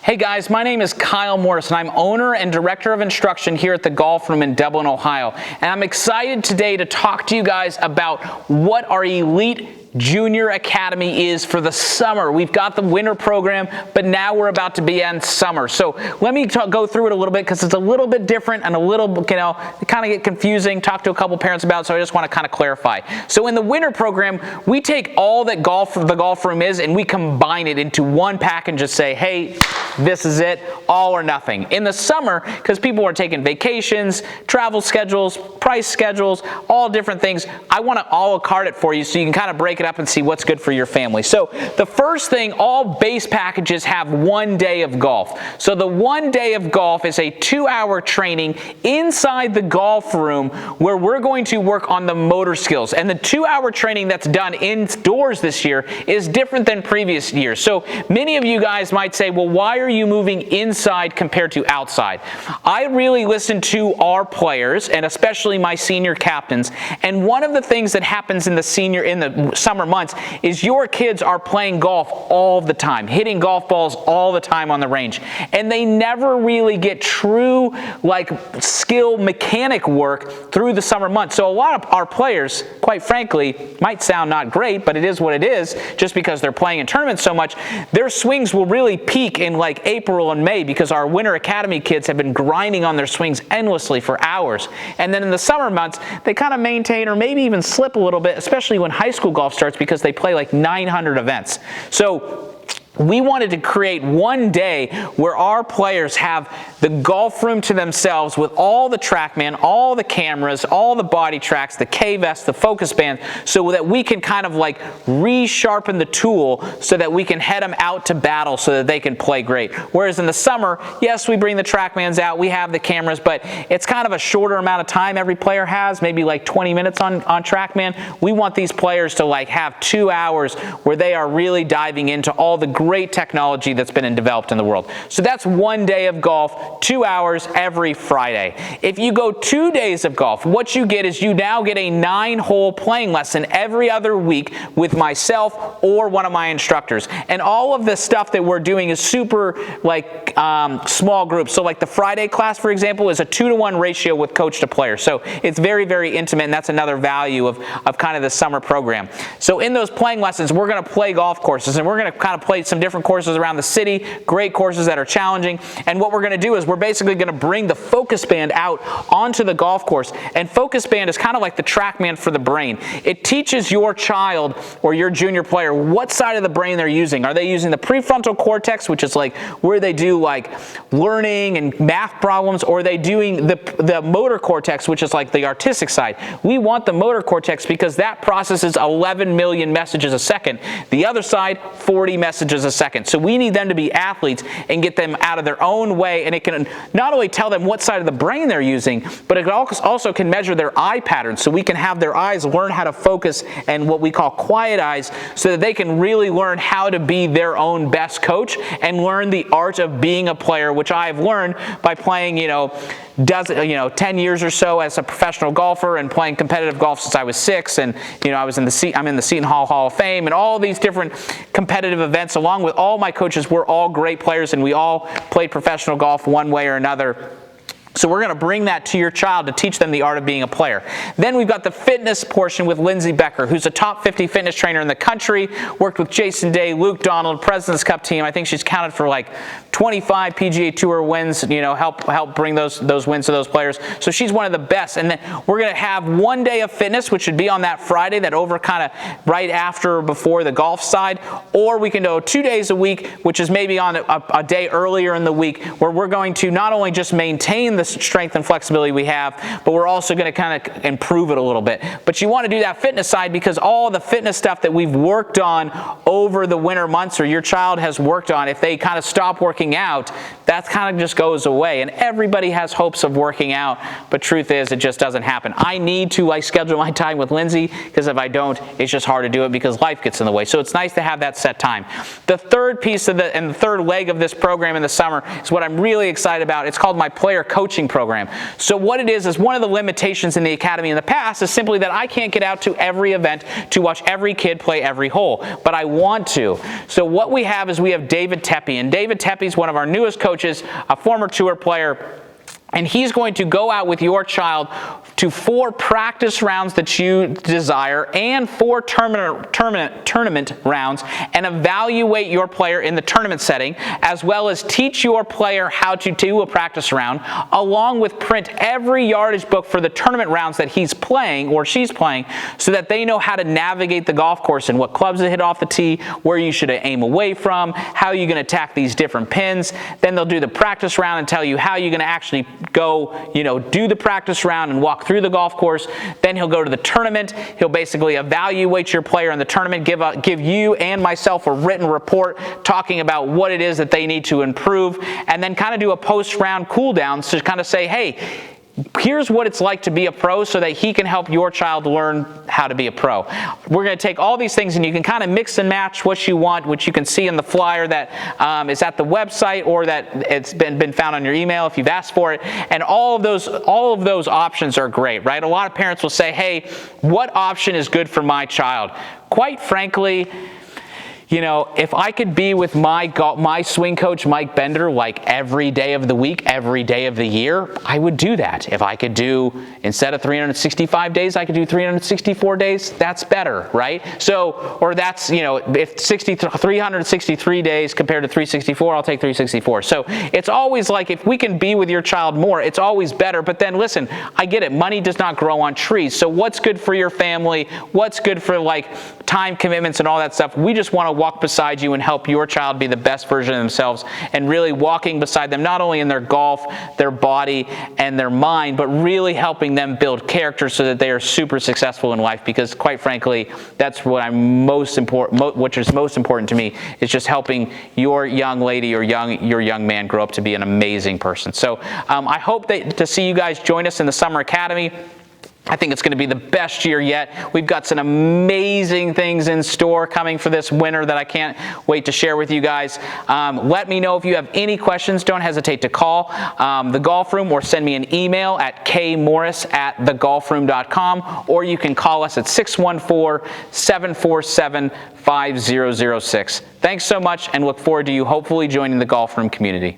Hey guys, my name is Kyle Morris and I'm owner and director of instruction here at the Golf Room in Dublin, Ohio. And I'm excited today to talk to you guys about what our elite junior academy is for the summer. We've got the winter program, but now we're about to be in summer. So let me go through it a little bit because it's a little bit different and a little, it kind of get confusing. Talk to a couple parents about it, so I just want to kind of clarify. So in the winter program, we take all that the Golf Room is and we combine it into one pack and just say, hey, this is it, all or nothing. In the summer, because people are taking vacations, travel schedules, price schedules, all different things, I want to a la carte it for you so you can kind of break it up and see what's good for your family. So the first thing, all base packages have 1 day of golf. So the 1 day of golf is a 2-hour training inside the Golf Room where we're going to work on the motor skills. And the 2-hour training that's done indoors this year is different than previous years. So many of you guys might say, well, why are you moving inside compared to outside? I really listen to our players and especially my senior captains. And one of the things that happens in the summer months is your kids are playing golf all the time, hitting golf balls all the time on the range. And they never really get true skill mechanic work through the summer months. So a lot of our players, quite frankly, might sound not great, but it is what it is, just because they're playing in tournaments so much, their swings will really peak in April and May because our winter academy kids have been grinding on their swings endlessly for hours. And then in the summer months, they kind of maintain or maybe even slip a little bit, especially when high school golf starts because they play 900 events. So we wanted to create 1 day where our players have the Golf Room to themselves with all the TrackMan, all the cameras, all the body tracks, the K-Vest, the focus band, so that we can kind of resharpen the tool so that we can head them out to battle so that they can play great. Whereas in the summer, yes, we bring the TrackMans out, we have the cameras, but it's kind of a shorter amount of time every player has, maybe 20 minutes on TrackMan. We want these players to have 2 hours where they are really diving into all the great technology that's been developed in the world. So that's 1 day of golf, 2 hours every Friday. If you go 2 days of golf, what you get is you now get a 9-hole playing lesson every other week with myself or one of my instructors. And all of the stuff that we're doing is super small groups. So the Friday class, for example, is a 2-to-1 ratio with coach to player. So it's very, very intimate, and that's another value of kind of the summer program. So in those playing lessons, we're going to play golf courses, and we're going to kind of play some different courses around the city, great courses that are challenging. And what we're going to do is we're basically going to bring the focus band out onto the golf course. And focus band is kind of like the TrackMan for the brain. It teaches your child or your junior player what side of the brain they're using. Are they using the prefrontal cortex, which is where they do learning and math problems, or are they doing the motor cortex, which is the artistic side? We want the motor cortex because that processes 11 million messages a second. The other side, 40 messages a second. So we need them to be athletes and get them out of their own way, and it can not only tell them what side of the brain they're using, but it also can measure their eye patterns, so we can have their eyes learn how to focus and what we call quiet eyes, so that they can really learn how to be their own best coach and learn the art of being a player, which I've learned by playing 10 years or so as a professional golfer and playing competitive golf since I was 6, and I'm in the Seton Hall of Fame and all these different competitive events. Along with all my coaches, we're all great players and we all played professional golf one way or another. So we're going to bring that to your child to teach them the art of being a player. Then we've got the fitness portion with Lindsay Becker, who's a top 50 fitness trainer in the country, worked with Jason Day, Luke Donald, President's Cup team. I think she's counted for 25 PGA Tour wins, help bring those wins to those players. So she's one of the best. And then we're going to have 1 day of fitness, which should be on that Friday, that over kind of right after or before the golf side. Or we can go 2 days a week, which is maybe on a day earlier in the week, where we're going to not only just maintain the strength and flexibility we have, but we're also going to kind of improve it a little bit. But you want to do that fitness side because all the fitness stuff that we've worked on over the winter months, or your child has worked on, if they kind of stop working out, that kind of just goes away. And everybody has hopes of working out, but truth is it just doesn't happen. I need to schedule my time with Lindsay, because if I don't, it's just hard to do it because life gets in the way. So it's nice to have that set time. The third piece of the third leg of this program in the summer is what I'm really excited about. It's called my player coaching coaching program. So what it is one of the limitations in the academy in the past is simply that I can't get out to every event to watch every kid play every hole, but I want to. So what we have is we have David Tepe, and David Tepe is one of our newest coaches, a former tour player, and he's going to go out with your child to 4 practice rounds that you desire and 4 tournament rounds and evaluate your player in the tournament setting, as well as teach your player how to do a practice round, along with print every yardage book for the tournament rounds that he's playing or she's playing, so that they know how to navigate the golf course and what clubs to hit off the tee, where you should aim away from, how you're going to attack these different pins. Then they'll do the practice round and tell you how you're going to actually go, do the practice round and walk through the golf course. Then he'll go to the tournament. He'll basically evaluate your player in the tournament, give you and myself a written report talking about what it is that they need to improve, and then kind of do a post-round cool down to kind of say, hey, here's what it's like to be a pro, so that he can help your child learn how to be a pro. We're going to take all these things and you can kind of mix and match what you want, which you can see in the flyer that is at the website, or that it's been found on your email if you've asked for it. And all of those options are great, right? A lot of parents will say, hey, what option is good for my child? Quite frankly, if I could be with my swing coach, Mike Bender, like every day of the week, every day of the year, I would do that. If I could do, instead of 365 days, I could do 364 days, that's better, right? So, or that's, if 363 days compared to 364, I'll take 364. So it's always like, if we can be with your child more, it's always better. But then listen, I get it. Money does not grow on trees. So what's good for your family? What's good for time commitments and all that stuff? We just want to walk beside you and help your child be the best version of themselves, and really walking beside them, not only in their golf, their body, and their mind, but really helping them build character so that they are super successful in life. Because quite frankly, that's what which is most important to me, is just helping your young lady or your young man grow up to be an amazing person. So I hope to see you guys join us in the Summer Academy. I think it's going to be the best year yet. We've got some amazing things in store coming for this winter that I can't wait to share with you guys. Let me know if you have any questions. Don't hesitate to call the Golf Room, or send me an email at kmorris@thegolfroom.com, or you can call us at 614-747-5006. Thanks so much, and look forward to you hopefully joining the Golf Room community.